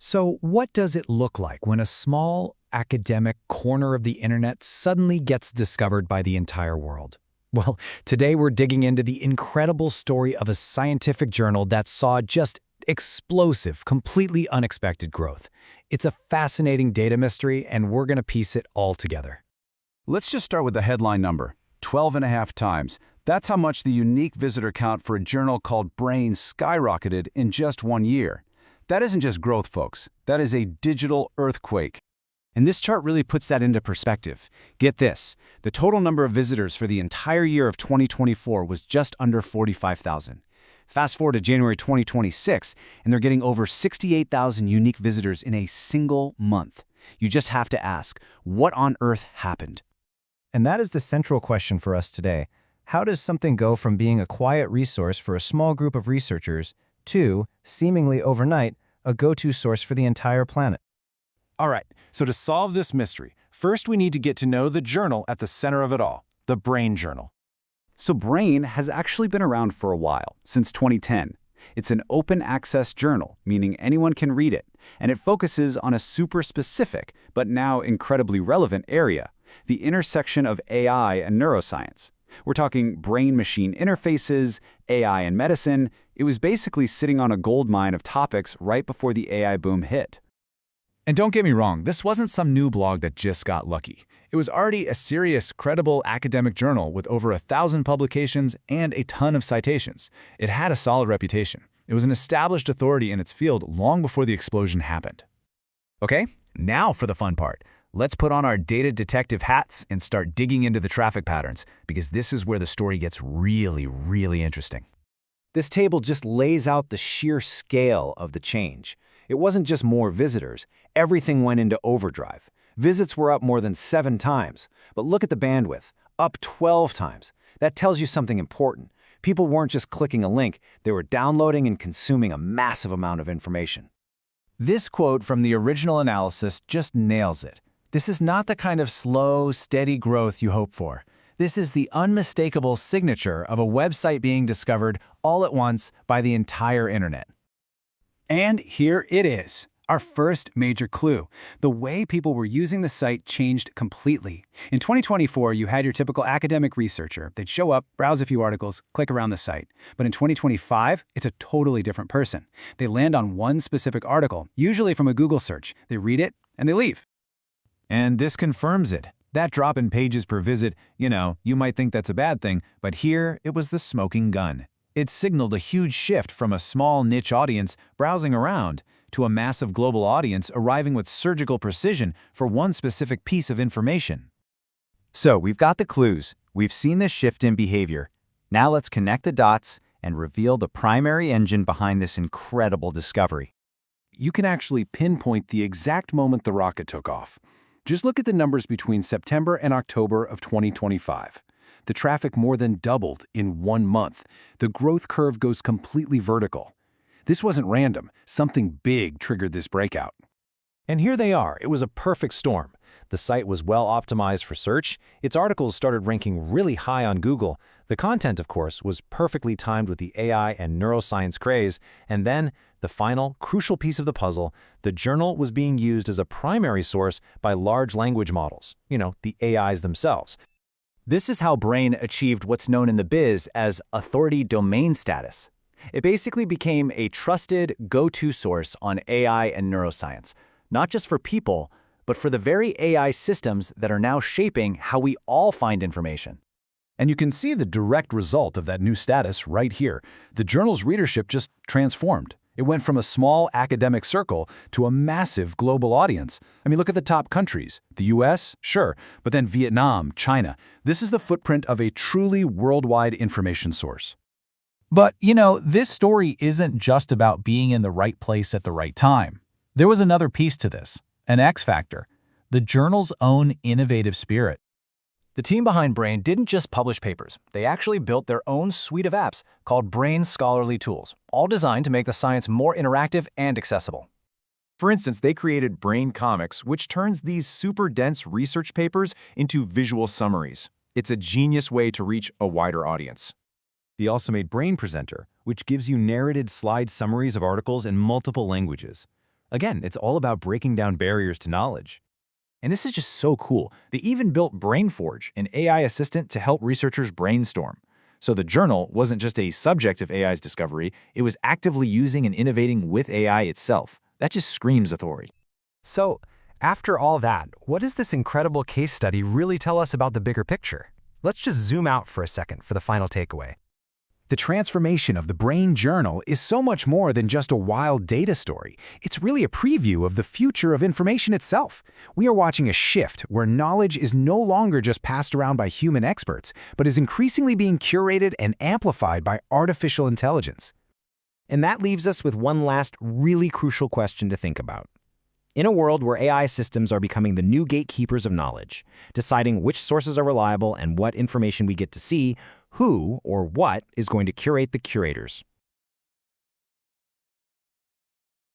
So what does it look like when a small academic corner of the internet suddenly gets discovered by the entire world? Well, today we're digging into the incredible story of a scientific journal that saw just explosive, completely unexpected growth. It's a fascinating data mystery, and we're going to piece it all together. Let's just start with the headline number, 12.5 times. That's how much the unique visitor count for a journal called Brain skyrocketed in just 1 year. That isn't just growth, folks. That is a digital earthquake. And this chart really puts that into perspective. Get this, the total number of visitors for the entire year of 2024 was just under 45,000. Fast forward to January 2026, and they're getting over 68,000 unique visitors in a single month. You just have to ask, what on earth happened? And that is the central question for us today. How does something go from being a quiet resource for a small group of researchers to, seemingly overnight, a go-to source for the entire planet? All right, so to solve this mystery, first we need to get to know the journal at the center of it all, the Brain Journal. So Brain has actually been around for a while, since 2010. It's an open access journal, meaning anyone can read it, and it focuses on a super specific, but now incredibly relevant area, the intersection of AI and neuroscience. We're talking brain-machine interfaces, AI and medicine. It was basically sitting on a gold mine of topics right before the AI boom hit. And don't get me wrong, this wasn't some new blog that just got lucky. It was already a serious, credible academic journal with over 1,000 publications and a ton of citations. It had a solid reputation. It was an established authority in its field long before the explosion happened. Okay, now for the fun part. Let's put on our data detective hats and start digging into the traffic patterns, because this is where the story gets really, really interesting. This table just lays out the sheer scale of the change. It wasn't just more visitors. Everything went into overdrive. Visits were up more than 7 times. But look at the bandwidth, up 12 times. That tells you something important. People weren't just clicking a link, they were downloading and consuming a massive amount of information. This quote from the original analysis just nails it. This is not the kind of slow, steady growth you hope for. This is the unmistakable signature of a website being discovered all at once by the entire internet. And here it is, our first major clue. The way people were using the site changed completely. In 2024, you had your typical academic researcher. They'd show up, browse a few articles, click around the site. But in 2025, it's a totally different person. They land on one specific article, usually from a Google search. They read it, and they leave. And this confirms it. That drop in pages per visit, you might think that's a bad thing, but here it was the smoking gun. It signaled a huge shift from a small niche audience browsing around to a massive global audience arriving with surgical precision for one specific piece of information. So we've got the clues. We've seen the shift in behavior. Now let's connect the dots and reveal the primary engine behind this incredible discovery. You can actually pinpoint the exact moment the rocket took off. Just look at the numbers between September and October of 2025. The traffic more than doubled in 1 month. The growth curve goes completely vertical. This wasn't random. Something big triggered this breakout. And here they are. It was a perfect storm. The site was well optimized for search. Its articles started ranking really high on Google. The content, of course, was perfectly timed with the AI and neuroscience craze. And then, the final, crucial piece of the puzzle, the journal was being used as a primary source by large language models, the AIs themselves. This is how Brain achieved what's known in the biz as authority domain status. It basically became a trusted, go-to source on AI and neuroscience, not just for people, but for the very AI systems that are now shaping how we all find information. And you can see the direct result of that new status right here. The journal's readership just transformed. It went from a small academic circle to a massive global audience. I mean, look at the top countries. The US, sure, but then Vietnam, China. This is the footprint of a truly worldwide information source. But, this story isn't just about being in the right place at the right time. There was another piece to this, an X factor, the journal's own innovative spirit. The team behind Brain didn't just publish papers. They actually built their own suite of apps called Brain Scholarly Tools, all designed to make the science more interactive and accessible. For instance, they created Brain Comics, which turns these super dense research papers into visual summaries. It's a genius way to reach a wider audience. They also made Brain Presenter, which gives you narrated slide summaries of articles in multiple languages. Again, it's all about breaking down barriers to knowledge. And this is just so cool. They even built BrainForge, an AI assistant to help researchers brainstorm. So the journal wasn't just a subject of AI's discovery, it was actively using and innovating with AI itself. That just screams authority. So, after all that, what does this incredible case study really tell us about the bigger picture? Let's just zoom out for a second for the final takeaway. The transformation of the Brain Journal is so much more than just a wild data story. It's really a preview of the future of information itself. We are watching a shift where knowledge is no longer just passed around by human experts, but is increasingly being curated and amplified by artificial intelligence. And that leaves us with one last really crucial question to think about. In a world where AI systems are becoming the new gatekeepers of knowledge, deciding which sources are reliable and what information we get to see, who or what is going to curate the curators?